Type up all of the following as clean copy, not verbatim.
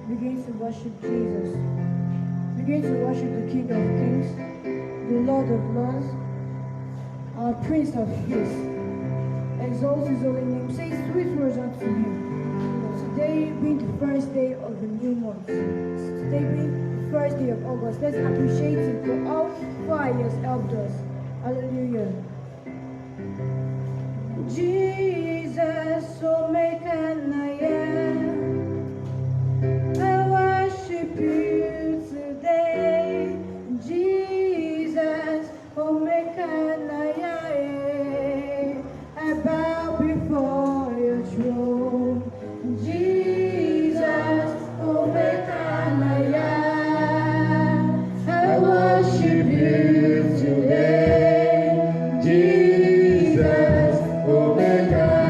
Begin to worship Jesus. Begin to worship the King of Kings, the Lord of Lords, our Prince of Peace. Exalt his holy name. Say sweet words unto him. Today being the first day of the new month. Today being the first day of August. Let's appreciate him for how far he has helped us. Hallelujah. Jesus, oh make an I worship you today. Jesus, oh make an I bow before your throne. Jesus, oh make an I worship you today. Jesus, oh make an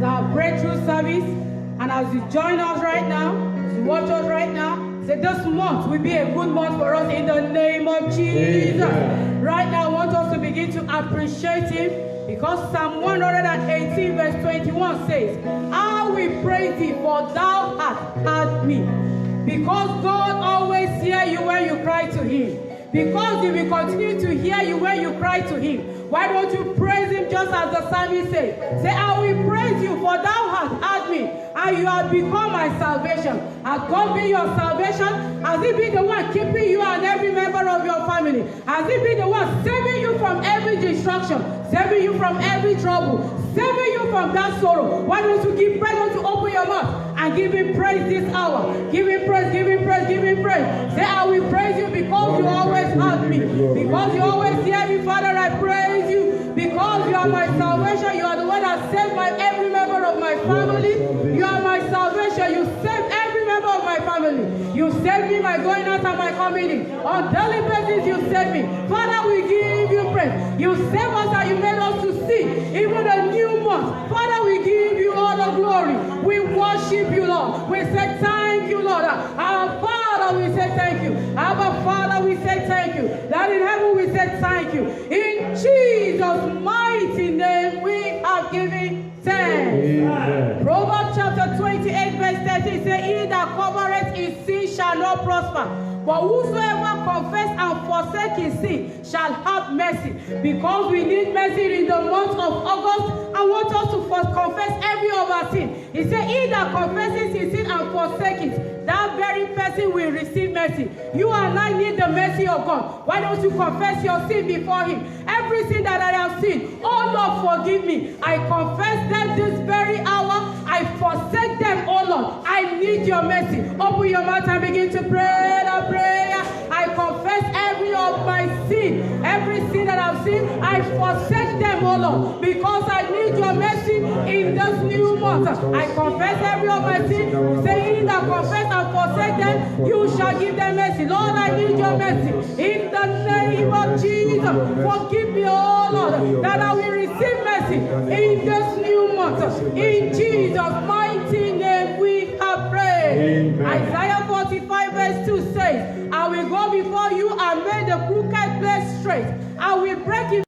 It's our breakthrough service. And as you join us right now, as you watch us right now, say this month will be a good month for us in the name of Jesus. Amen. Right now, I want us to begin to appreciate Him because Psalm 118 verse 21 says, I will praise Thee, for Thou hast heard me. Because God always hears you when you cry to Him. Because He will continue to hear you when you cry to Him. Why don't you praise Him just as the psalmist says? Say, I will praise You, for Thou hast heard me, and You have become my salvation. Has God been your salvation? Has He been the one keeping you and every member of your family? Has He been the one saving you from every destruction, saving you from every trouble, saving you from that sorrow? Why don't you give praise? Why don't you open your mouth and give Him praise this hour? Give Him praise, give Him praise, give Him praise. Say, I will praise You because You always heard me. Because You always hear me, Father, I praise You. Because You are my salvation. You are the one that saved every member of my family. You are my salvation. You saved every member of my family. You saved me by going out and my coming in. On daily basis, You saved me. Father, we give You praise. You saved us and You made us to see even a new month. Father, we give You all the glory. We worship You, Lord. We say thank You, Lord. Our Father, we say thank You. Our Father, we say thank You. That in heaven we say thank You. In Jesus' mighty name we have given thanks. Amen. Proverbs chapter 28 verse 30 says, He that covereth his sin shall not prosper. But whosoever confess and forsake his sin shall have mercy. Because we need mercy in the month of August, I want us to first confess every of our sin. He said, He that confesses his sin and forsake it, that very person will receive mercy. You and I need the mercy of God. Why don't you confess your sin before Him? Every sin that I have sinned, oh Lord, forgive me. I confess them this very hour. I forsake them, oh Lord. I need Your mercy. Open your mouth and begin to pray the prayer. I confess every of my sin. Every sin that I've sinned, I forsake them, oh Lord. Because I need Your mercy in this new month. I confess every of my sin. Say, He that confess and forsake them, You shall give them mercy. Lord, I need Your mercy. In the name of Jesus, forgive me, oh Lord, that I will receive mercy in this new month. In Jesus' mighty name we have prayed. Amen. Isaiah 45 verse 2 says, I will go before You and make the crooked place straight. I will break in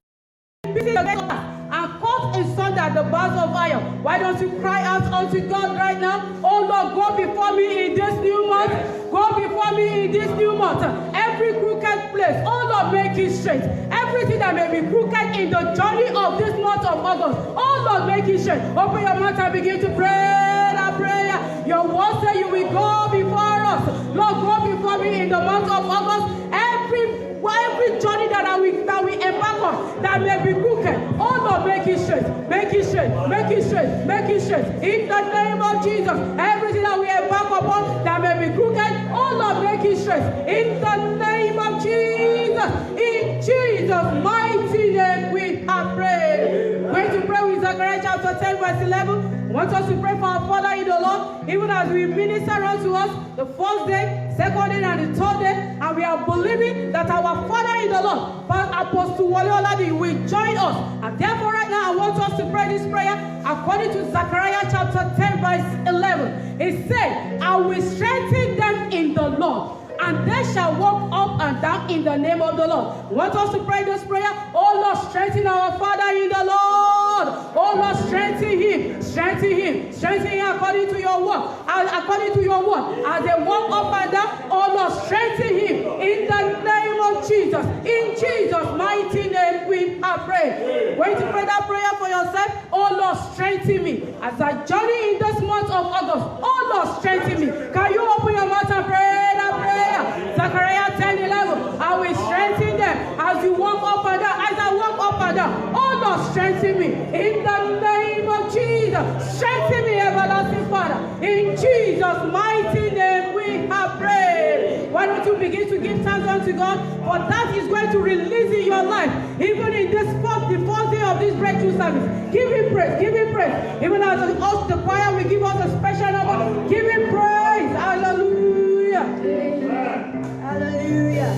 pieces and cut in sunder the bars of iron. Why don't you cry out unto God right now? Oh Lord, go before me in this new month. Go before me in this new month. Every crooked place, oh Lord, make it straight. Everything that may be crooked in the journey of this month of August, oh Lord, make it straight. Open your mouth and begin to pray that prayer. Your word says You will go before us. Lord, go before me in the month of August. Every journey that we embark on that may be crooked, oh Lord, make it straight, make it straight, make it straight, make it straight. In the name of Jesus, everything that we embark upon that may be crooked, oh Lord, make it straight. In the name of Jesus, in Jesus' mighty name we have prayed. We're going to pray with Zechariah chapter 10 verse 11. I want us to pray for our Father in the Lord, even as we minister unto us the first day, second day, and the third day, and we are believing that our Father in the Lord, Apostle Wale Oladi, will join us. And therefore, right now, I want us to pray this prayer according to Zechariah chapter 10, verse 11. It said, I will strengthen them in the Lord, and they shall walk up and down in the name of the Lord. I want us to pray this prayer. Oh Lord, strengthen our Father in the Lord. Oh Lord, strengthen him. Strengthen him. Strengthen him according to Your word. According to Your word. As they walk up and down, oh Lord, strengthen him in the name of Jesus. In Jesus' mighty name we have prayed. Going to pray that prayer for yourself. Oh Lord, strengthen me. As I journey in this month of August, oh Lord, strengthen me. Can you open your mouth and pray that prayer? Zechariah 10:11. I will strengthen them as you walk up and down. As I walk up and down, oh Lord, strengthen me in the name of Jesus. Strengthen me, everlasting Father. In Jesus' mighty name we have prayed. Why don't you begin to give thanks unto God? For that is going to release in your life, even in this the fourth day of this breakthrough service. Give Him praise. Give Him praise. Even as us, the choir will give us a special number. Give Him praise. Hallelujah. Amen. Hallelujah.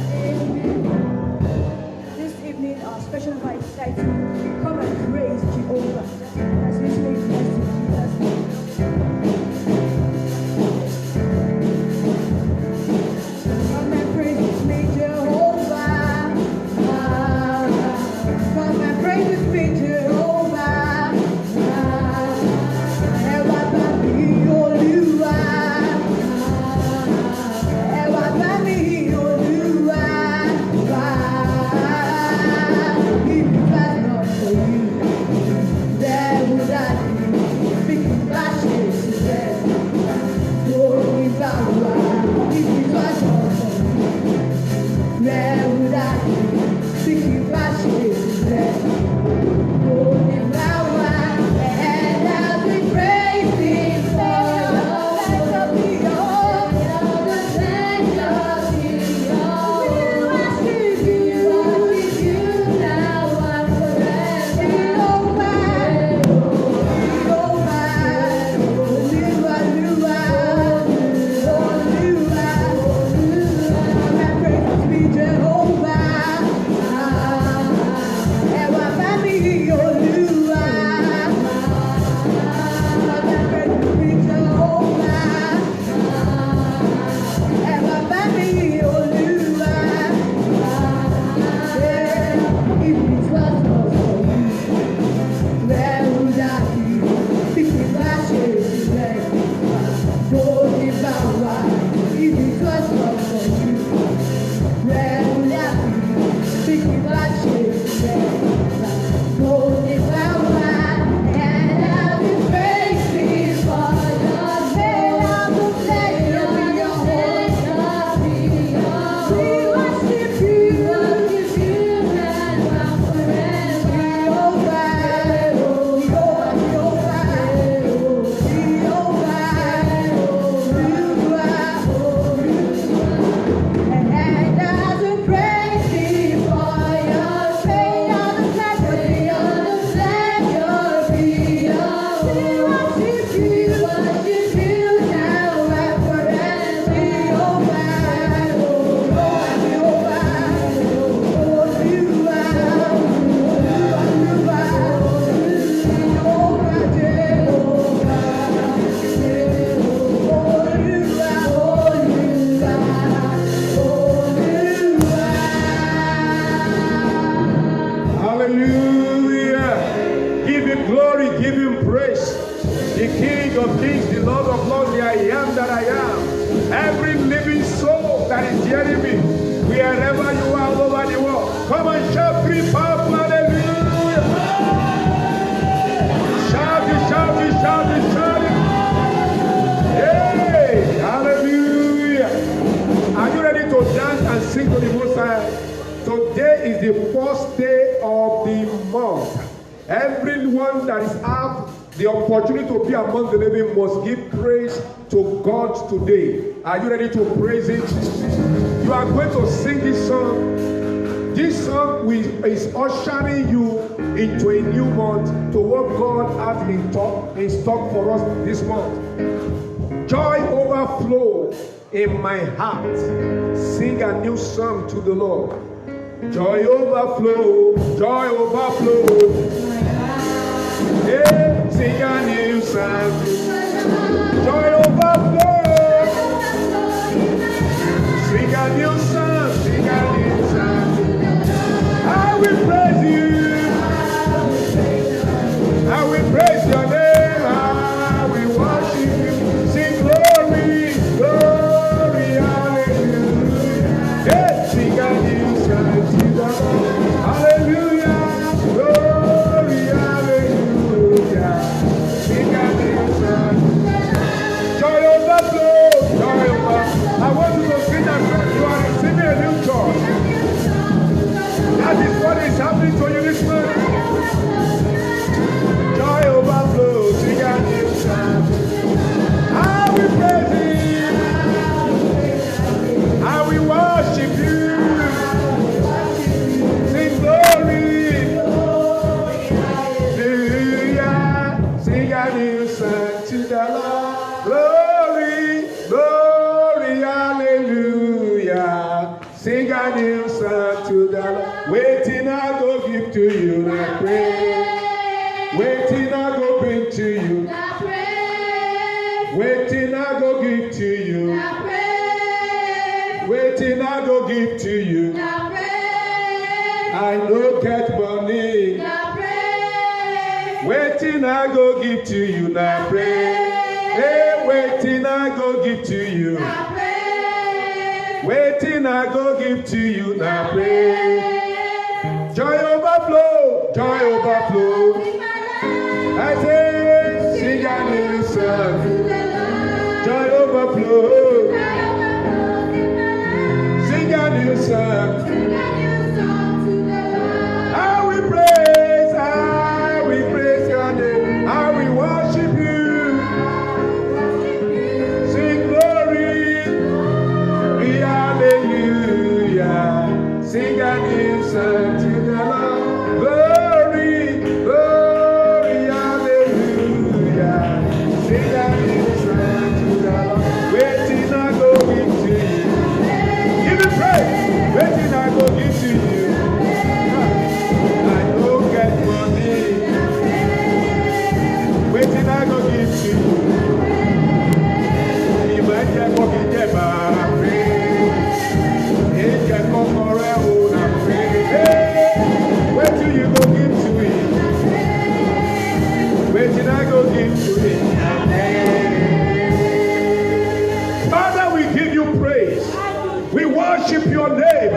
This evening, our special invite is titled, Come and Praise Jehovah. As we say, blessed Jesus. of Kings, the Lord of Lords, the I am that I am. Every living soul that is hearing me, wherever you are all over the world, come and shout 3 powerful hallelujah. Shout it, shout it, shout it, shout it. Hey, hallelujah. Are you ready to dance and sing to the Most High? Today is the first day of the month. Everyone that is out the opportunity to be among the living must give praise to God today. Are you ready to praise Him? You are going to sing this song. This song is ushering you into a new month to what God has in stock for us this month. Joy overflow in my heart. Sing a new song to the Lord. Joy overflow, joy overflow. Yeah, sing a new song. Joy overflow. Sing a new song, sing a new song. I will praise you. I will praise your name. I will worship you. Sing glory, glory, hallelujah. Yeah, sing a new song to the Lord. Hallelujah, glory, hallelujah. Sing a new song. Joy overflow, joy overflow. I want you to sing that song. You are receiving a new joy. That is what is happening to you this morning. Joy overflow, sing a new song. I will praise Him. I will worship you. Sing glory. Hallelujah. Sing a new song to the Lord. Glory, glory, hallelujah. Sing a new song to the Lord. Waiting I go give to you, I pray. Waiting I go bring to you. Waiting I go give to you. Waiting I go give to you. I no get money. Waiting I go give to you, now pray. Hey, waiting I go give to you. Waiting I go give to you, now pray. Joy overflow, joy overflow. I say, sing a new song. Joy overflow. Sing a new song. I will praise your name. I will worship you. Sing glory, hallelujah. Sing a new song to the Lord. Glory, glory, hallelujah. Sing a new song to the Lord. Waiting I go give to you. Give me praise. Waiting I go give to you. I don't get money. Waiting I go give to you. You might get what you get back. It can come around and pray. Wait till you go give to me. Wait till I go give to me. Father, we give you praise. We worship your name.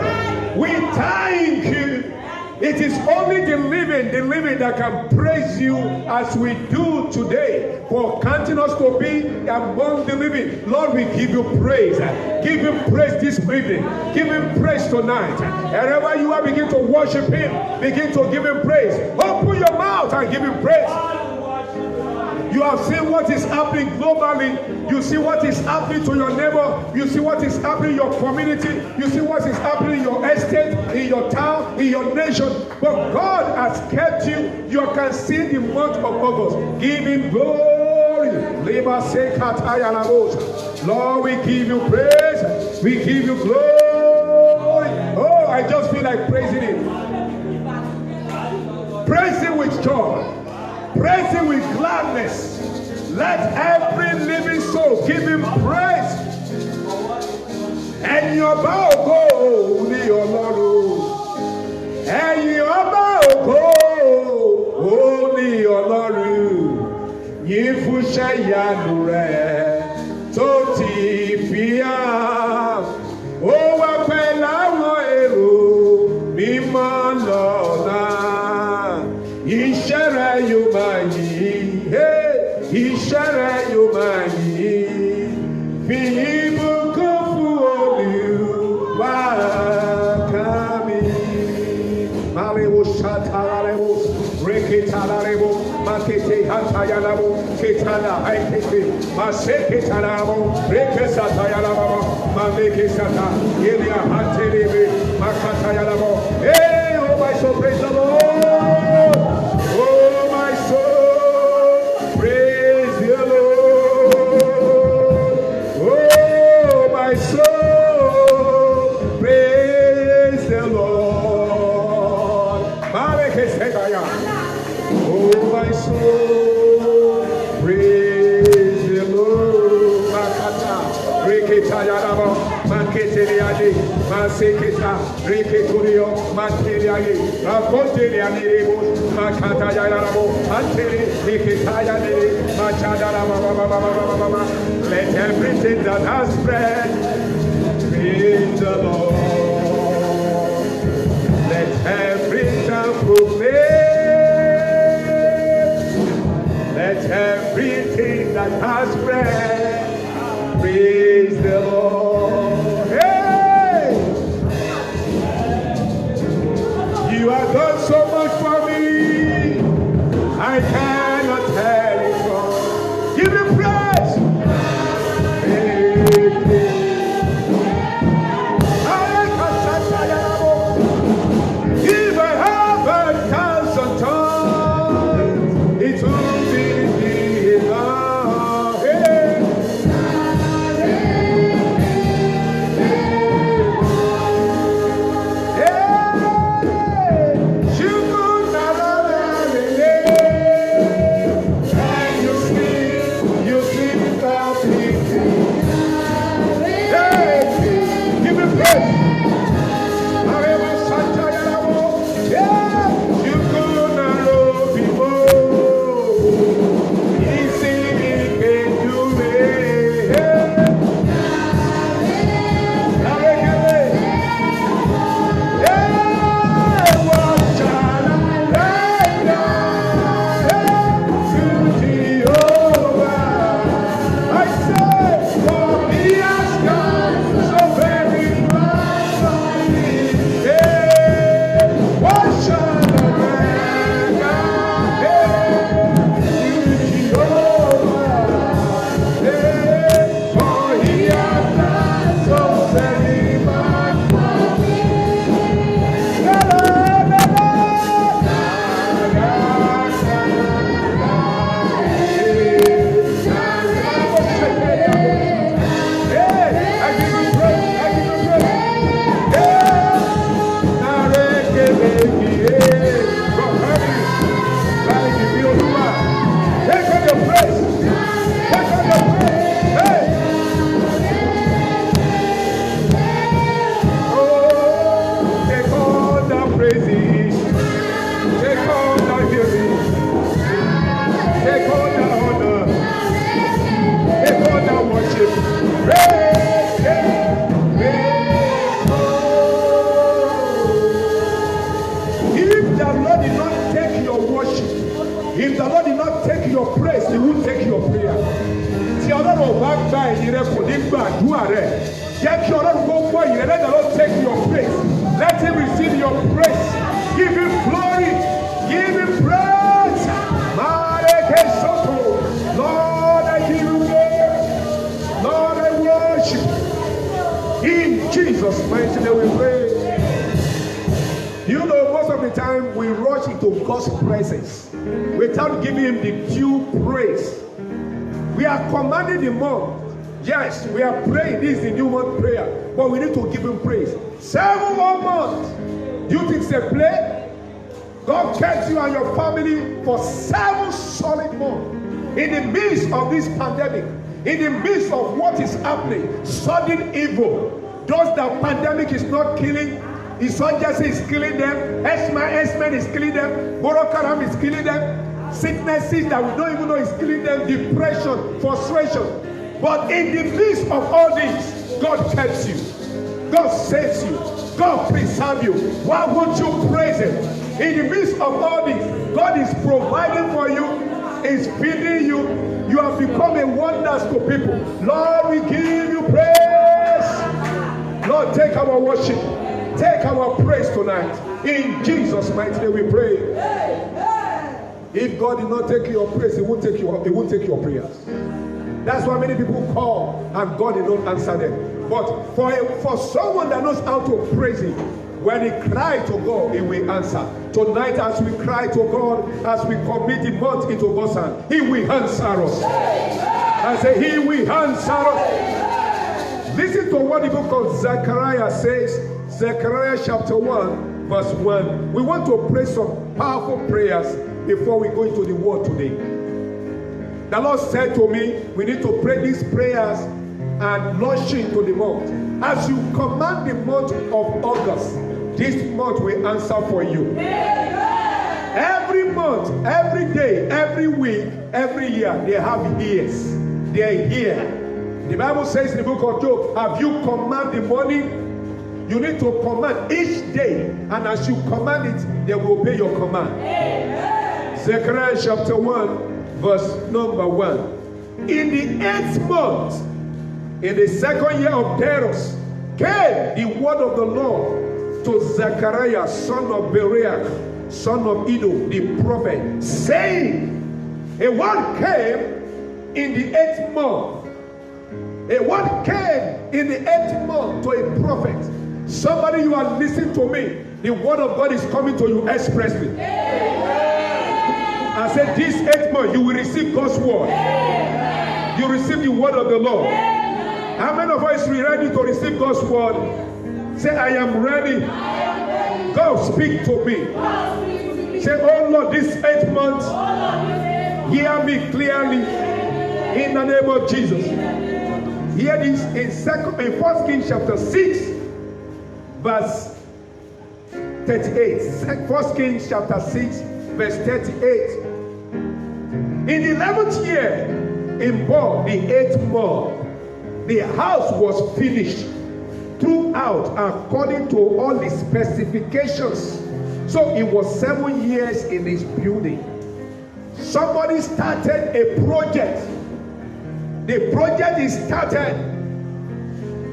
We thank you. It is only the living that can praise you as we do today for counting us to be among the living. Lord, we give you praise. Give him praise this evening. Give him praise tonight. Wherever you are, begin to worship him. Begin to give him praise. Open your mouth and give him praise. You have seen what is happening globally. You see what is happening to your neighbor. You see what is happening in your community. You see what is happening in your estate, in your town, in your nation. But God has kept you. You can see the month of August. Give him glory. Lord, we give you praise. We give you glory. Oh, I just feel like praising him. Praise him with joy. Praise him with gladness. Let every living soul give him praise. Ẹ̀yin ọba ògo ni Ọlọ́run. Ẹ̀yin ọba ògo ni Ọlọ́run. Yìn yìí fúnṣẹ́ ìyanu rẹ̀ tó ti fi hàn. Ó wá pẹ́ láwọn èrò mímọ́ lọ́la. Iṣẹ́ rẹ̀ yóò máa yí, iṣẹ́ rẹ̀ yóò máa yí. Fi ìbùkún fún Olúwa kàmí. Malewo ṣàtàlárẹ̀wò, rèkìtàlárẹ̀wò, màkètè hàtàyàlàwò, kìtàlà àìkètè, màṣẹ́kìtàlàwò, rèkèsàtàyàlàwò, màlèkèsàtà, yẹlẹ̀ àhàtẹ̀lẹ̀wẹ̀, màkàtàyàlàwò. Hey, oh my soul, praise the Lord. Oh my soul, praise the Lord. Oh my soul, praise the Lord. Malekesetaya. Oh my soul, praise the Lord. Makata, reketayalabo, maketeliade, maseketa, reketurio, mateliade, rakoteliade, makatayalabo, anteli, reketayade, machadalaba. Let everything that has breath praise the Lord. Let every tongue proclaim. Let everything that has breath praise the Lord. Hey! You have done so much for me. I cannot tell it all. Give him praise. If I have 1,000 tongues, it will be enough. You sleep without thinking. Hey, give me praise. If the Lord did not take your praise, He will take your prayer. Tí Ọlọ́run ò bá gba ẹ̀yìn rẹ kò ní gba àdúrà rẹ. Jẹ́ kí Ọlọ́run kó gbọ́ ìyẹn. Let the Lord take your praise. Let Him receive your praise. Give Him glory. Give Him praise. Mareke soto. Lord, I give you glory. Lord, I worship. In Jesus' mighty name we pray. You know, most of the time we rush into God's presence without giving Him the due praise. We are commanding the month. Yes, we are praying. This is the new month prayer. But we need to give Him praise. 7 more months. Do you think it's a play? God kept you and your family for 7 solid months. In the midst of this pandemic, in the midst of what is happening, sudden evil, those that pandemic is not killing, insurgency is killing them, S-Man is killing them, Boko Haram is killing them, sicknesses that we don't even know is killing them, depression, frustration. But in the midst of all this, God keeps you. God saves you. God preserves you. Why won't you praise Him? In the midst of all this, God is providing for you, is feeding you. You have become a wonder to people. Lord, we give you praise. Lord, take our worship. Take our praise tonight. In Jesus' mighty name we pray. If God did not take your praise, He won't take your prayers. That's why many people call and God did not answer them. But for someone that knows how to praise Him, when he cry to God, He will answer. Tonight, as we cry to God, as we commit the month into God's hand, He will answer us. I say, He will answer us. Listen to what the book of Zechariah says. Zechariah chapter 1, verse 1. We want to pray some powerful prayers before we go into the word today. The Lord said to me, we need to pray these prayers and launch into the month. As you command the month of August, this month will answer for you. Every month, every day, every week, every year, they have ears. They are here. The Bible says in the book of Job, have you command the morning? You need to command each day, and as you command it, they will obey your command. Zechariah chapter 1, verse number 1. In the 8th month, in the 2nd year of Darius, came the word of the Lord to Zechariah, son of Bereach, son of Iddo, the prophet, saying, a word came in the 8th month. A word came in the 8th month to a prophet. Somebody, you are listening to me. The word of God is coming to you expressly. I said, this 8th month, you will receive God's word. You receive the word of the Lord. How many of us are ready to receive God's word? Say, I am ready. God, speak to me. Say, oh Lord, this 8th month, hear me clearly in the name of Jesus. Hear this in 1 Kings chapter 6, verse 38. 1 Kings chapter 6, verse 38. In the 11th year, in Bor, the 8th month, the house was finished throughout according to all the specifications. So it was 7 years in this building. Somebody started a project. The project is started.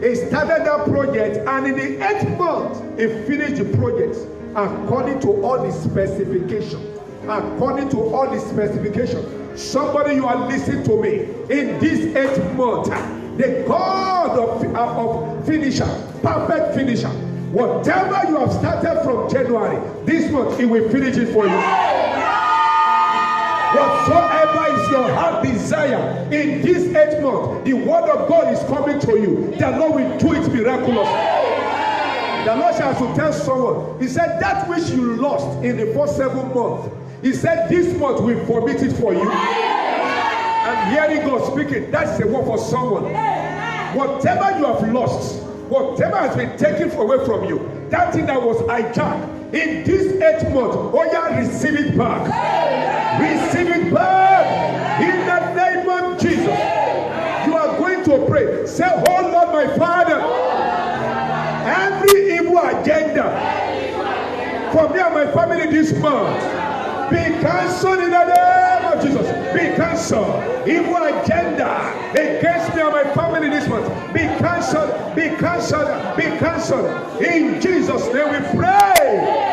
He started that project, and in the 8th month, he finished the project according to all the specifications. According to all the specifications. Somebody, you are listening to me. In this 8th month, the God of finisher, perfect finisher, whatever you have started from January, this month, He will finish it for you. Whatsoever is your heart desire, in this 8th month, the word of God is coming to you. The Lord will do it miraculously. The Lord shall to tell someone, He said, that which you lost in the first 7 months, He said, this month will permit it for you. I'm hearing God speaking. That's a word for someone. Whatever you have lost, whatever has been taken away from you, that thing that was hijacked, in this 8th month, oh yeah, receive it back. Receive it back. In the name of Jesus. You are going to pray. Say, oh Lord, my Father, every evil agenda for me and my family this month, be cancelled in the name of Jesus. Be cancelled. Evil agenda against me and my family this month. Be cancelled. Be cancelled. Be cancelled. In Jesus' name we pray.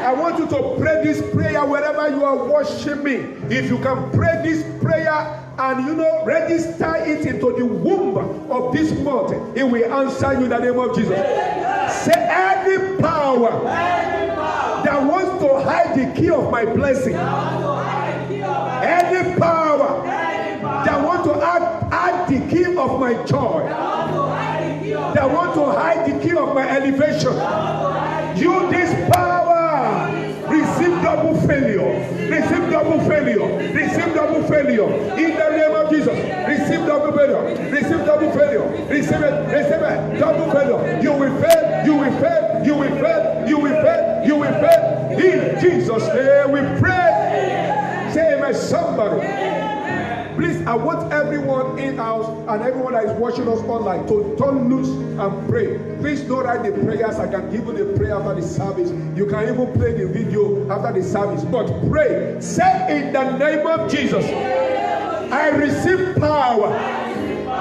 I want you to pray this prayer wherever you are watching me. If you can pray this prayer and register it into the womb of this month, it will answer you in the name of Jesus. Say, any power that wants to hide the key of my blessing, any power that wants to hide the key of my joy, that wants to hide the key of my elevation, you, this power, receive double failure. Receive double failure. Receive double failure. In the name of Jesus. Receive double failure. Receive double failure. Receive it. Receive it. Double failure. You will fail. You will fail. You will fail. You will fail. You will fail. In Jesus' name we pray. Say amen. somebody. Please, I want everyone in-house and everyone that is watching us online to turn loose and pray. Please don't write the prayers. I can give you the prayer after the service. You can even play the video after the service. But pray. Say in the name of Jesus, I receive power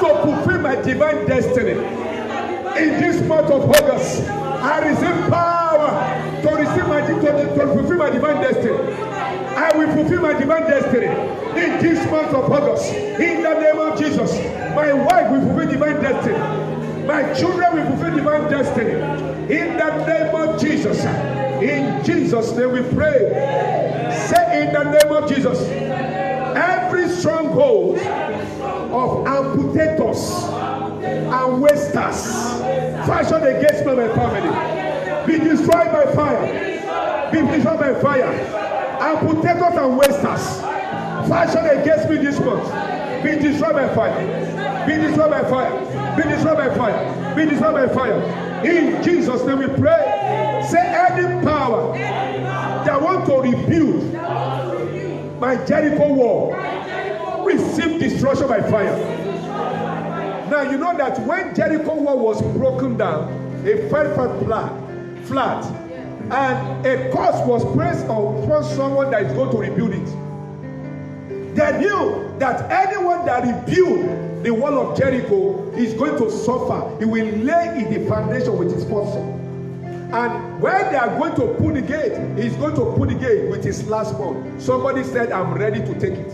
to fulfill my divine destiny. In this month of August, I receive power to fulfill my divine destiny. I will fulfill my divine destiny in this month of August. In the name of Jesus, my wife will fulfill divine destiny. My children will fulfill divine destiny. In the name of Jesus. In Jesus' name we pray. Say in the name of Jesus, every stronghold of amputators and wasters fashioned against me and my family be destroyed by fire. Be destroyed by fire. Amputators and wasters fashioned against me this month be destroyed by fire. Be destroyed by fire. Be destroyed by fire. Be destroyed by fire. In Jesus' name we pray. Say any power that want to rebuild my Jericho wall, receive destruction by fire. Now you know that when Jericho wall was broken down, it fell flat, and a curse was placed upon someone that is going to rebuild it. They knew that anyone that rebuild the wall of Jericho is going to suffer. He will lay in the foundation with his person. And when they are going to put the gate, he's going to put the gate with his last one. Somebody said, I'm ready to take it.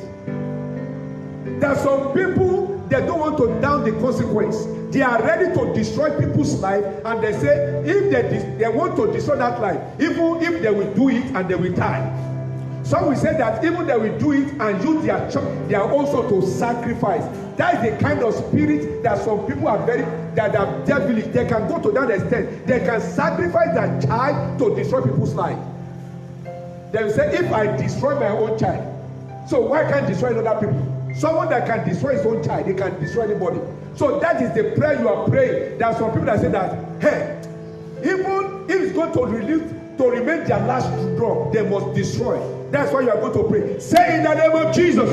There are some people, they don't want to down the consequence. They are ready to destroy people's life, and they say if they want to destroy that life, even if they will do it and they will die. Some will say that even they will do it and use they are also to sacrifice. That is the kind of spirit that some people are that are devilish. They can go to that extent. They can sacrifice their child to destroy people's life. They will say, if I destroy my own child, so why can't I destroy other people? Someone that can destroy his own child, they can destroy anybody. So that is the prayer you are praying. There are some people that say that, hey, even if it's going to remain their last drop, they must destroy. That's why you are going to pray. Say in the name of Jesus,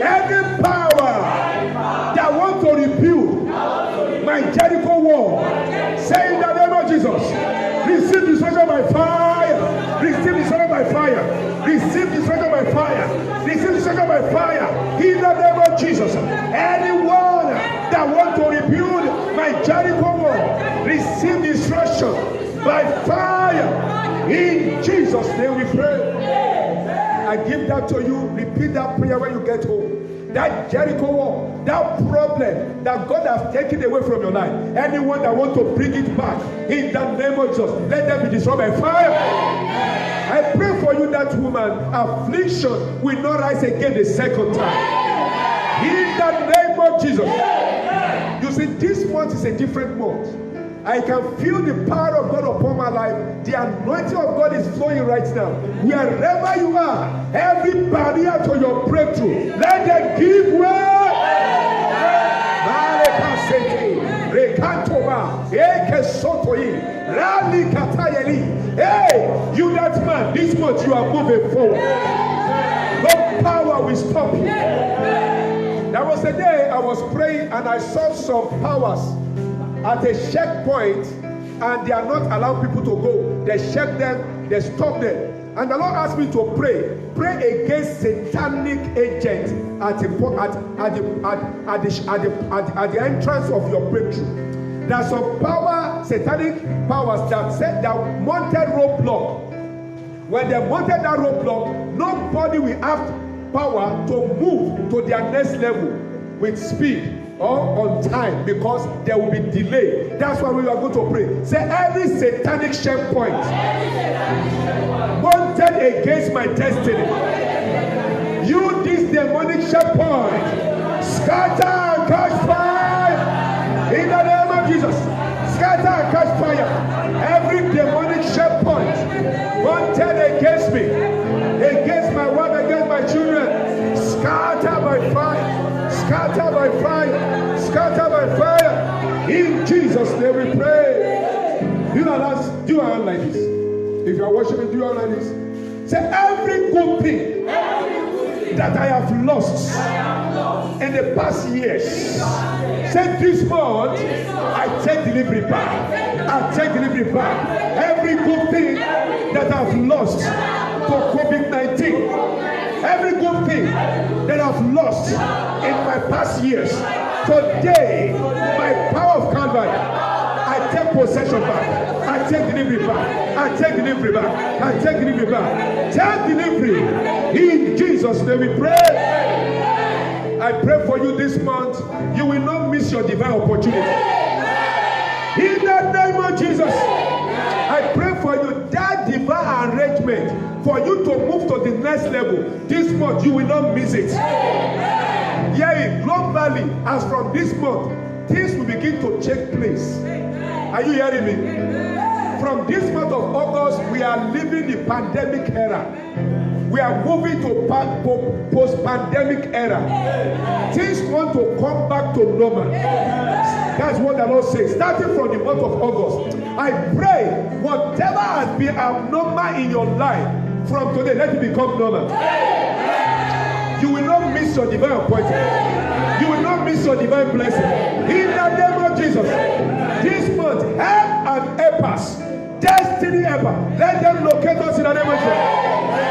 every power that wants to rebuild my Jericho wall, say in the name of Jesus, receive destruction by fire. Receive destruction by fire. Receive destruction by fire. Receive destruction by fire. In the name of Jesus, anyone that wants to rebuild my Jericho wall, receive destruction by fire. In Jesus' name we pray. I give that to you. Repeat that prayer when you get home. That Jericho wall, that problem that God has taken away from your life, anyone that wants to bring it back, in the name of Jesus, let them be destroyed by fire. I pray for you that woman, affliction will not rise again the second time. In the name of Jesus. You see, this month is a different month. I can feel the power of God upon my life. The anointing of God is flowing right now. Wherever you are, every barrier to your breakthrough, let them give way. Hey, you that man, this month you are moving forward. No power will stop you. There was a day I was praying and I saw some powers at a checkpoint, and they are not allowing people to go. They check them, they stop them. And the Lord asked me to pray against satanic agents at the entrance of your breakthrough. There are some satanic powers that said that wanted roadblock. When they wanted that roadblock, nobody will have power to move to their next level with speed or on time, because there will be delay. That's why we are going to pray. Say every satanic checkpoint wanted against my destiny, you this demonic checkpoint, scatter and catch fire in the name of Jesus. Scatter and catch fire. Every demonic checkpoint wanted against me, against my wife, against my children, scatter by fire. Scatter by fire. Scatter by fire. In Jesus' name we pray. Do your hand like this. If you are worshiping, do your hand like this. Say every good thing that I have lost in the past years. Say this month, I take delivery back. I take delivery back. Every good thing that I've lost to COVID-19, every good thing that I've lost in my past years, today, by power of Calvary, I take possession back. I take delivery back. I take delivery back. I take delivery back. Take delivery. In Jesus' name we pray. I pray for you this month. You will not miss your divine opportunity. In the name of Jesus, I pray for you that divine arrangement for you to move to the next level. This month, you will not miss it. Yeah, globally, as from this month, things will begin to take place. Are you hearing me? From this month of August, we are living the pandemic era. We are moving to post-pandemic era. Things want to come back to normal. That's what the Lord says. Starting from the month of August, I pray whatever has been abnormal in your life, from today, let it become normal. You will not miss your divine appointment. You will not miss your divine blessing. In the name of Jesus, this month, help and helpers, destiny helper, let them locate us in the name of Jesus.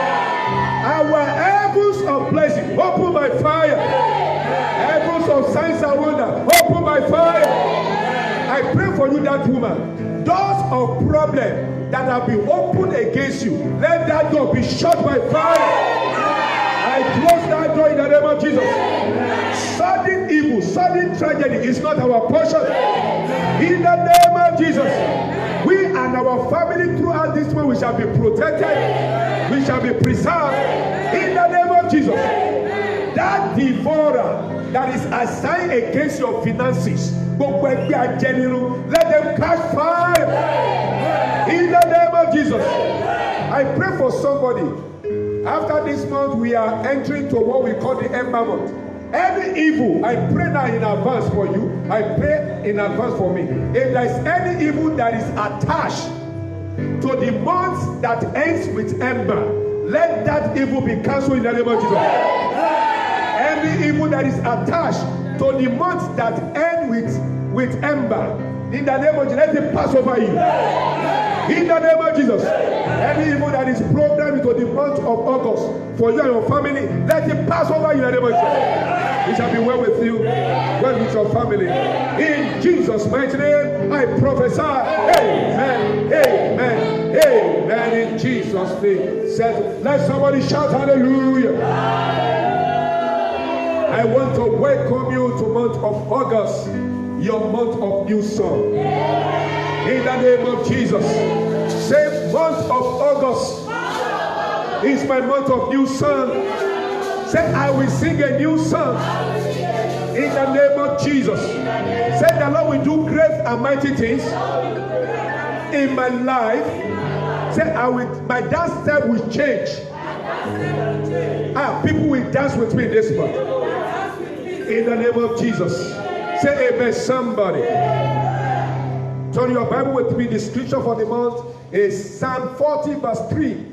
Our heavens of blessing, open by fire. Heavens of signs and wonder, open by fire. I pray for you, that woman. Doors of problem that have been opened against you, let that door be shut by fire. I close that door in the name of Jesus. Sudden evil, sudden tragedy is not our portion. In the name of Jesus, we and our family throughout this way, we shall be protected. We shall be preserved. In the name of Jesus, that devourer that is assigned against your finances, let them catch fire. In the name of Jesus, I pray for somebody. After this month, we are entering to what we call the Ember month. Any evil, I pray now in advance for you. I pray in advance for me. If there is any evil that is attached to the month that ends with Ember, let that evil be cancelled in the name of Jesus. Any evil that is attached to the months that end with Ember, in the name of Jesus, let it pass over you. In the name of Jesus, any evil that is programmed into the month of August for you and your family, let it pass over you in the name of Jesus. It shall be well with you, well with your family. In Jesus' mighty name, I prophesy. Amen, amen, amen. In Jesus' name, says, let somebody shout hallelujah. I want to welcome you to month of August, your month of new song. In the name of Jesus, say month of August is my month of new song. Say I will sing a new song. In the name of Jesus, say the Lord will do great and mighty things in my life. Say my dance step will change. People will dance with me this month. In the name of Jesus, say amen somebody. Turn your Bible with me. The scripture for the month is Psalm 40 verse 3.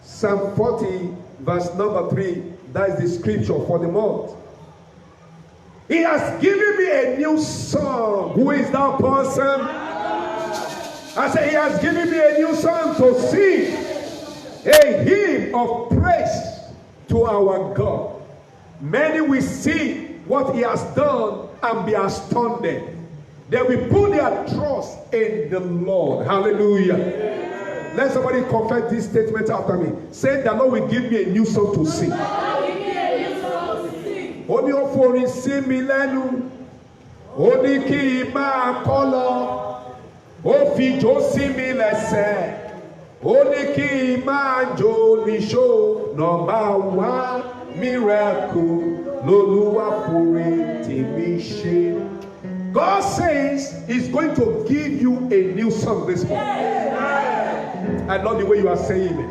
Psalm 40 verse number 3. That is the scripture for the month. He has given me a new song. Who is that person? I say he has given me a new song to sing. A hymn of praise to our God. Many will see what he has done and be astounded. They will put their trust in the Lord. Hallelujah. Let somebody confess this statement after me. Say, the Lord will give me a new song to sing. Ó ní ó forin sí mi lẹ́nu. Ó ní kí n máa kọ́ lọ. Ó fi ijó sí mi lẹ́sẹ̀. Ó ní kí n máa jó níṣó. Number one miracle lolúwa forin tèmi ṣe. God says he's going to give you a new song this month. I love the way you are saying it.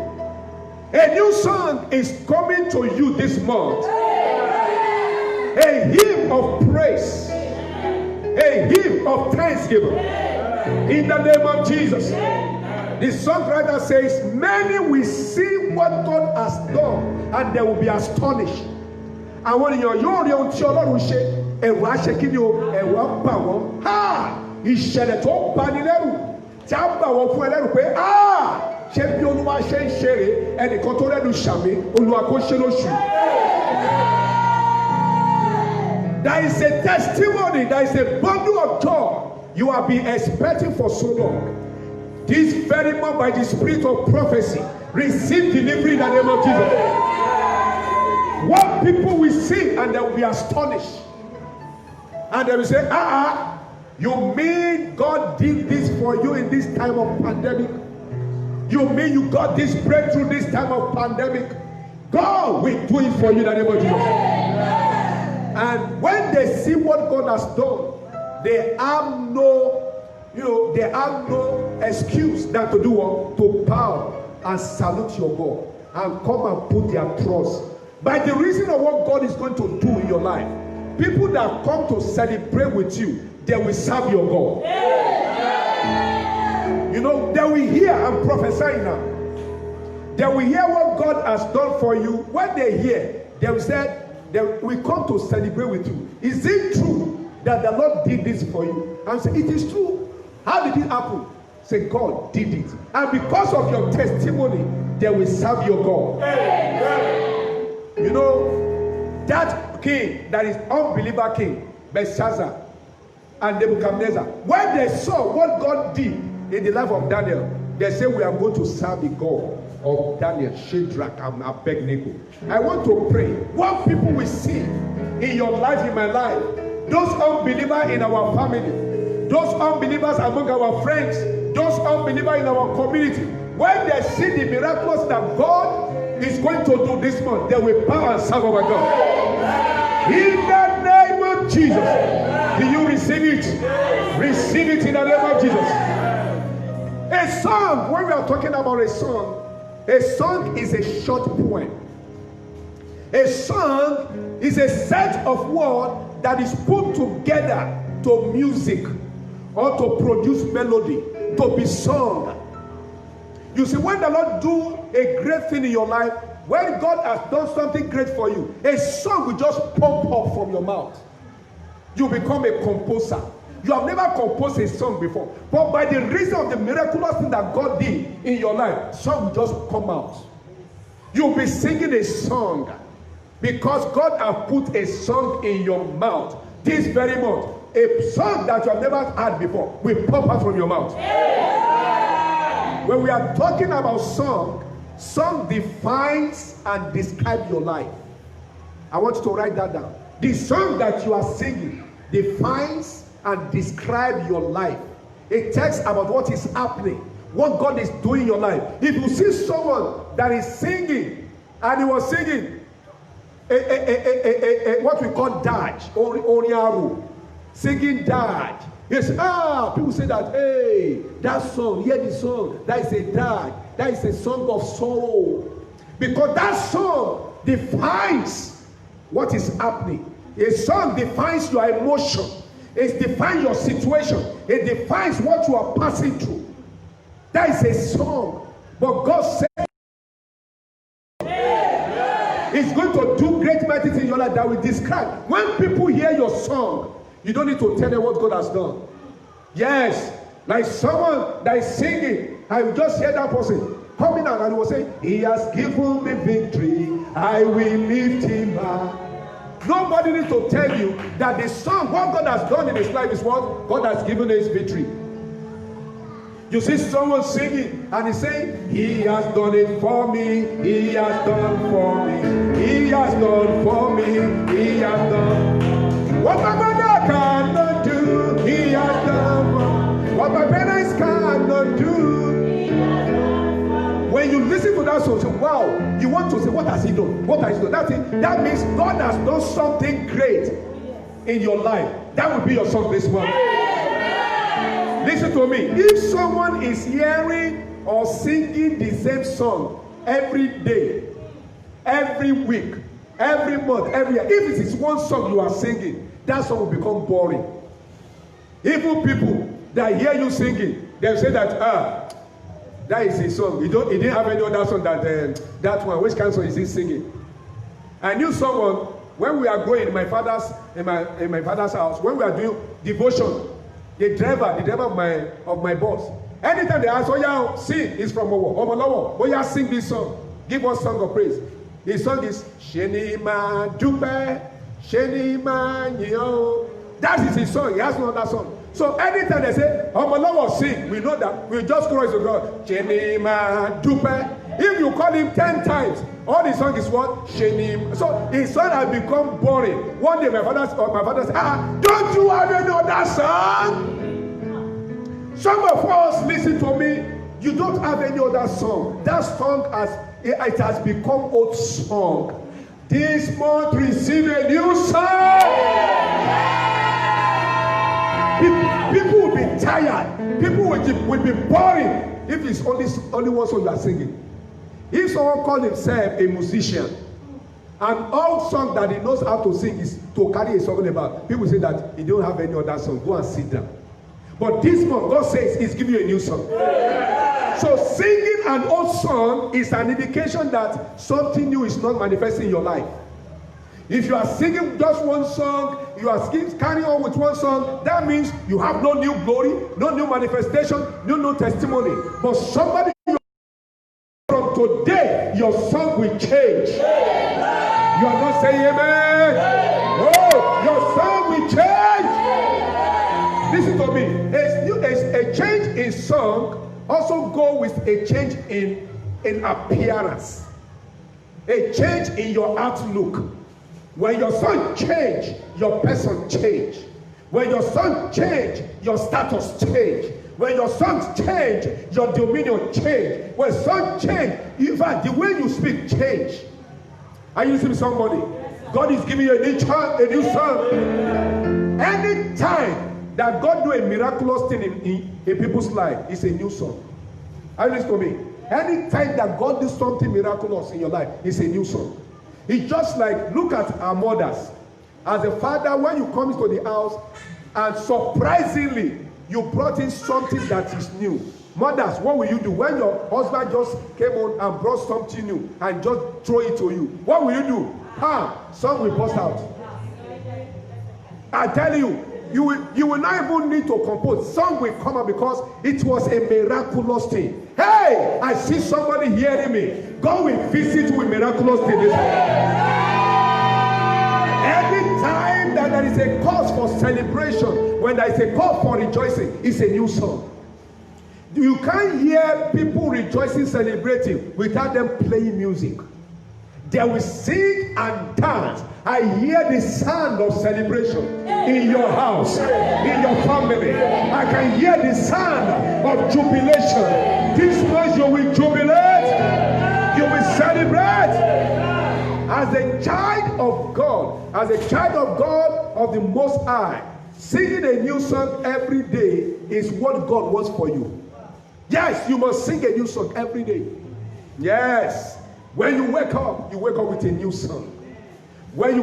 A new song is coming to you this month. A hymn of praise. A hymn of thanksgiving. In the name of Jesus. The songwriter says, many will see what God has done and they will be astonished. Àwọn èèyàn yóò rí ohun tí Ọlọ́run ṣe, ẹ̀rù á ṣe kí ni o, ẹ̀rù á bà wọ́n. Ìṣẹ̀lẹ̀ tó bani lẹ́rù tí á bà wọ́n fún ẹlẹ́rù pé ṣé bí Olúwa ṣe ń ṣe rè ẹnìkan tó rẹ́nu ṣàmì Olúwa kó ṣe lóṣù. There is a testimony, there is a bundle of joy you have been expecting for so long. This very month, by the spirit of prophecy, receive delivery in the name of Jesus. What people will see and they will be astonished. And they will say, you mean God did this for you in this time of pandemic? You mean you got this breakthrough this time of pandemic? God will do it for you in the name of Jesus. And when they see what God has done, they have no excuse than to do what? To bow and salute your God and come and put their trust. By the reason of what God is going to do in your life, people that come to celebrate with you, they will serve your God. You know, they will hear, I'm prophesying now. They will hear what God has done for you. When they hear, they will say, we come to celebrate with you. Is it true that the Lord did this for you? And say, it is true. How did it happen? Say, God did it. And because of your testimony, they will serve your God. You know, that king, that is unbeliever king, Belshazzar and Nebuchadnezzar, when they saw what God did in the life of Daniel, they said, we are going to serve the God of Daniel, Shadrach, and Abednego. I want to pray. What people will see in your life, in my life, those unbelievers in our family, those unbelievers among our friends, those unbelievers in our community, when they see the miracles that God is going to do this month, they will bow and serve our God. In the name of Jesus. Do you receive it? Receive it in the name of Jesus. A song, when we are talking about a song is a short poem. A song is a set of words that is put together to music or to produce melody, to be sung. You see, when the Lord do a great thing in your life, when God has done something great for you, a song will just pump up from your mouth. You become a composer. You have never composed a song before. But by the reason of the miraculous thing that God did in your life, song will just come out. You'll be singing a song because God has put a song in your mouth this very month. A song that you have never heard before will pop out from your mouth. When we are talking about song defines and describes your life. I want you to write that down. The song that you are singing defines and describes your life. It tells about what is happening, what God is doing in your life. If you see someone that is singing, and he was singing what we call Daj, Oriaru, singing Daj. Yes, people say that, hey, that song, hear the song, that is a Daj, that is a song of sorrow. Because that song defines what is happening. A song defines your emotion. It defines your situation. It defines what you are passing through. That is a song. But God said He's going to do great mighty things in your life that will describe. When people hear your song, you don't need to tell them what God has done. Yes, like someone that is singing, I will just hear that person coming out and he will say, He has given me victory, I will lift him up. Nobody needs to tell you that the song, what God has done in his life is what God has given his victory. You see someone singing and he's saying, He has done it for me, He has done for me, He has done for me, He has done. What my mother cannot do, He has done for me. What my parents cannot do. When you listen to that song, say, wow, you want to say, what has He done? What has He done? That means God has done something great in your life. That will be your song this month. Listen to me. If someone is hearing or singing the same song every day, every week, every month, every year, if it is one song you are singing, that song will become boring. Even people that hear you singing, they say that That is his song. He didn't have any other song that one. Which kind of song is he singing? I knew someone when we are going in my father's house, when we are doing devotion, the driver of my boss. Anytime they ask, oh yeah, sing, he's from Omolowo. Oh yeah, sing this song. Give us song of praise. His song is Shenima Dupe, Shenima Nyo. That is his song. He has no other song. So anytime they say Omolowo sing, we know that we just chorus to God. Shenima Dupe. If you call him 10 times, all the song is what? Shenim. So his song has become boring. One day my father said, don't you have any other song? Some of us, listen to me, you don't have any other song. That song it has become old song. This month receive a new song. People will be tired. People will be boring if it's only one song you are singing. If someone calls himself a musician, and all song that he knows how to sing is to carry a song about, people say that he don't have any other song. Go and sit down. But this month, God says he's giving you a new song. So singing an old song is an indication that something new is not manifesting in your life. If you are singing just one song, you are carrying on with one song, that means you have no new glory, no new manifestation, no testimony. But somebody from today, your song will change. You are not saying amen. Oh, your song will change. Listen to me. A change in song also go with a change in appearance. A change in your outlook. When your song change, your person change. When your song change, your status change. When your songs change, your dominion change. When songs change, in fact, the way you speak change. Are you listening to somebody? God is giving you a new song. Anytime that God do a miraculous thing in people's life, it's a new song. Are you listening to me? Anytime that God does something miraculous in your life, it's a new song. It's just like, look at our mothers. As a father, when you come into the house and surprisingly you brought in something that is new. Mothers, what will you do? When your husband just came on and brought something new and just throw it to you, what will you do? Song will burst out. I tell you, you will not even need to compose. Song will come out because it was a miraculous thing. Hey, I see somebody hearing me. God will visit you with miraculous things this morning. Anytime that there is a cause for celebration, when there is a cause for rejoicing, it's a new song. You can't hear people rejoicing, celebrating without them playing music. They will sing and dance. I hear the sound of celebration in your house, in your family. I can hear the sound of jubilation. This month you will jubilate. You will celebrate. As a child of God, of the Most High, singing a new song every day is what God wants for you. Yes, you must sing a new song every day. Yes. When you wake up with a new song. When you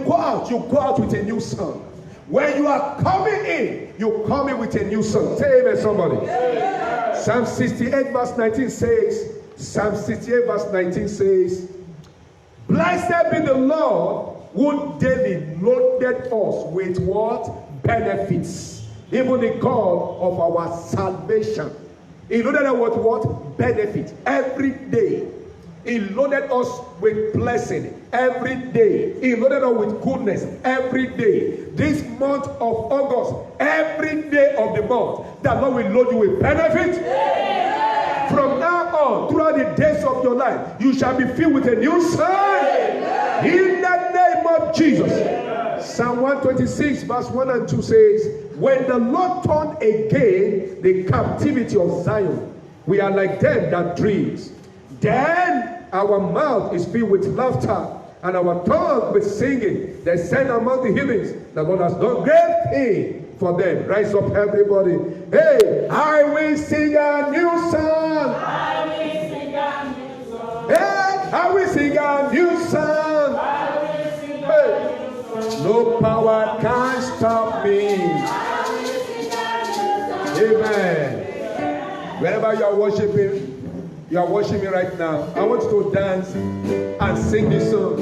go out with a new song. When you are coming in, you come in with a new song. Say amen, somebody. Amen. Psalm 68 verse 19 says, Blessed be the Lord who daily loaded us with what? Benefits. Even the God of our salvation. He loaded us with what? Benefit. Every day. He loaded us with blessing every day. He loaded us with goodness every day. This month of August, every day of the month, the Lord will load you with benefit. Yeah. From now on, throughout the days of your life, you shall be filled with a new song. Yeah. In the name of Jesus. Yeah. Psalm 126 verse 1 and 2 says, When the Lord turned again the captivity of Zion, we are like them that dreams. Then our mouth is filled with laughter, and our tongue with singing. They said among the heathens, the Lord has done great things for them. Rise up, everybody. Hey, I will sing a new song. I will sing a new song. Hey, I will sing a new song. I will sing a new song. No power can stop me. I will sing a new song. Amen. Wherever you are worshiping, You are watching me right now. I want you to dance and sing this song.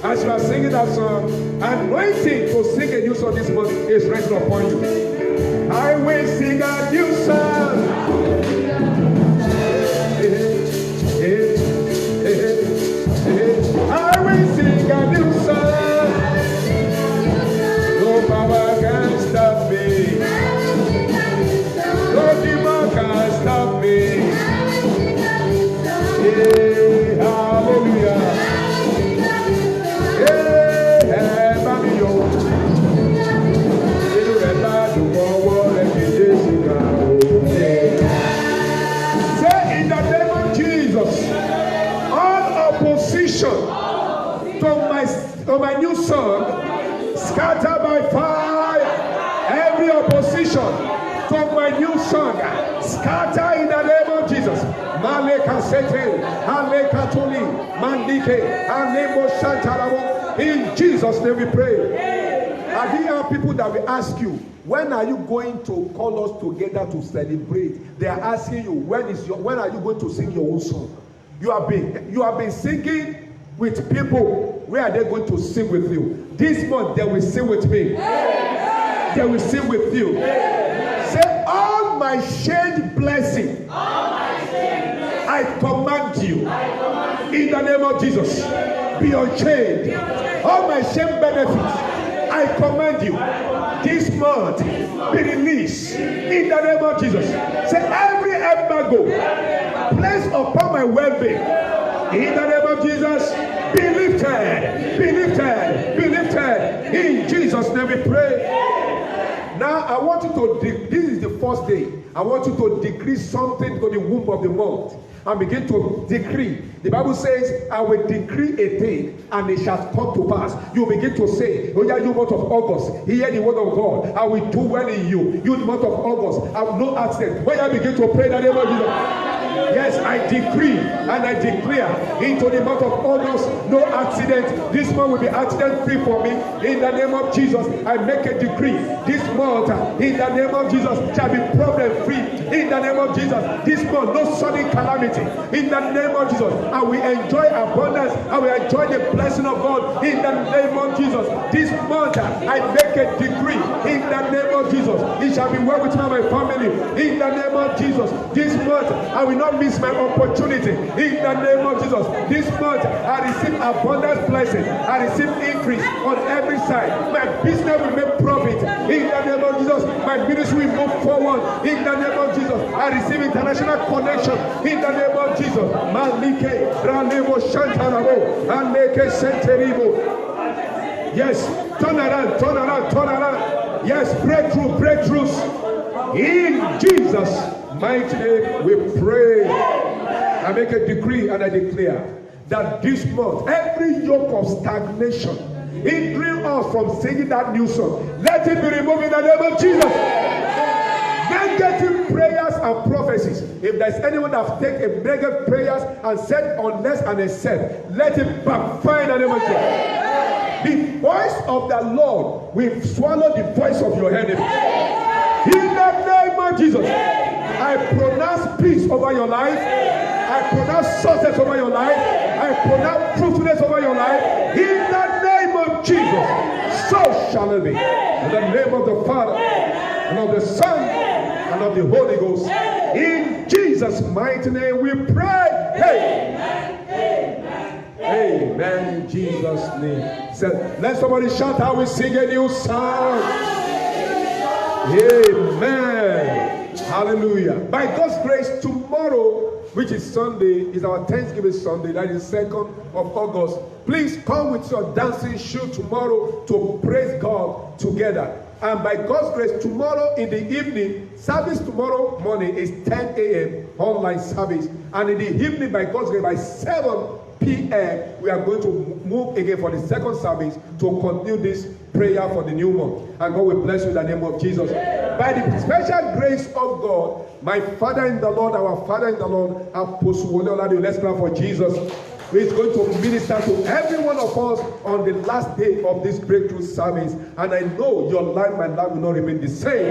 As you are singing that song, anointing to sing a new song this month is resting upon you. I will sing a new song. I will sing a new song. No power can stop me. No demon can stop me. Yeah, hallelujah. Yeah, Mami yo. Inú rẹ̀ bá dùn ọwọ́ rẹ̀ kì í Jésù ká o. Say in the name of Jesus, all opposition to my new song, scatter by fire. Every opposition to my new song, scatter in the name of Jesus. Maleka sete, aleka toli, mandike, anemo shantarabo. In Jesus' name we pray. Are there people that will ask you, when are you going to call us together to celebrate? They are asking you, when are you going to sing your own song? You have been singing with people. Where are they going to sing with you? This month they will sing with me. They will sing with you. Say, all my shared blessing, I command you in the name of Jesus, be unchained. All my shame benefits, I command you this month, be released in the name of Jesus. Say, every embargo placed upon my well-being, in the name of Jesus, be lifted, be lifted, be lifted. In Jesus' name we pray. Now I want you to, this is the first day, I want you to decree something to the womb of the month and begin to decree. The Bible says, I will decree a thing and it shall come to pass. You begin to say, oh yeah, you month of August, hear the word of God. I will do well in you. You the month of August, I will no accident. When I begin to pray that name of Jesus. Yes, I decree and I declare into the month of August, no accident. This month will be accident free for me. In the name of Jesus, I make a decree. This month, in the name of Jesus, shall be problem free. In the name of Jesus, this month, no sudden calamity. In the name of Jesus, I will enjoy abundance. I will enjoy the blessing of God. In the name of Jesus, this month, I make a decree. In the name of Jesus, it shall be well with me and my family. In the name of Jesus, this month, I will not miss my opportunity. In the name of Jesus, this month I receive abundant blessing. I receive increase on every side. My business will make profit. In the name of Jesus, my ministry will move forward. In the name of Jesus, I receive international connection. In the name of Jesus, Malike Ranebo Shantarabo Aneke Senteribo. Yes, turn around, turn around, turn around. Yes, breakthroughs. In Jesus' mighty name we pray. I make a decree and I declare that this month, every yoke of stagnation hindering us from singing that new song, let it be removed in the name of Jesus. Negative prayers and prophecies. If there's anyone that taken negative prayers and said unless and except, let it backfire in the name of Jesus. The voice of the Lord will swallow the voice of your enemy. In the name of Jesus, I pronounce peace over your life. I pronounce success over your life. I pronounce fruitfulness over your life. In the name of Jesus, so shall it be. In the name of the Father, and of the Son, and of the Holy Ghost. In Jesus' mighty name we pray. Amen. In Jesus' name. So, let somebody shout how we sing a new song. Amen. Hallelujah. By God's grace, tomorrow, which is Sunday, is our Thanksgiving Sunday. That is 2nd of August. Please come with your dancing shoe tomorrow to praise God together. And by God's grace, tomorrow in the evening, service tomorrow morning is 10 a.m. online service. And in the evening, by God's grace, by 7 p.m., we are going to move again for the second service to continue this prayer for the new month. And God will bless you in the name of Jesus. By the special grace of God, my Father in the Lord, our Father in the Lord, Apostle Wole Olade, let's clap for Jesus. who is going to minister to every one of us on the last day of this breakthrough service. And I know your life, my life will not remain the same.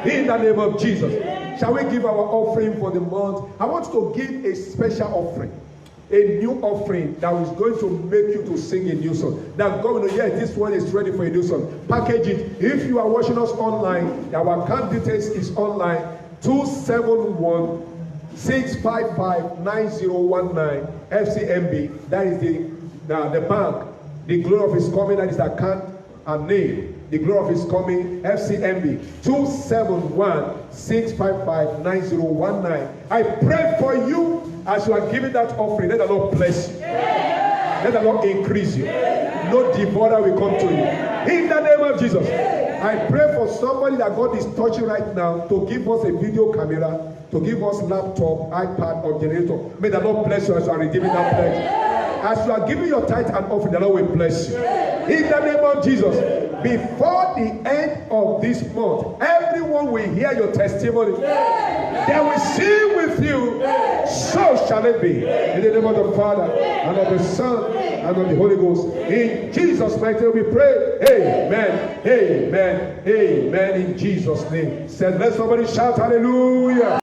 In the name of Jesus. Shall we give our offering for the month? I want to give a special offering. A new offering that is going to make you to sing a new song. That God will know, yes, this one is ready for a new song. Package it. If you are watching us online, our account details is online. 271-655-9019 FCMB. That is the bank. The glory of his coming. That is the account and name. The glory of his coming. FCMB. 271-655-9019. I pray for you as you are giving that offering. Let the Lord bless you. Let the Lord increase you. No devourer will come to you. In the name of Jesus. I pray for somebody that God is touching right now to give us a video camera, to give us laptop, iPad, or generator. May the Lord bless you as you are redeeming that pledge. As you are giving your tithe and offering, the Lord will bless you. In the name of Jesus. Before the end of this month, everyone will hear your testimony. They will sing with you. So shall it be. In the name of the Father, and of the Son, and of the Holy Ghost. In Jesus' mighty name we pray. Amen. Amen. Amen. In Jesus' name. Said, let somebody shout hallelujah.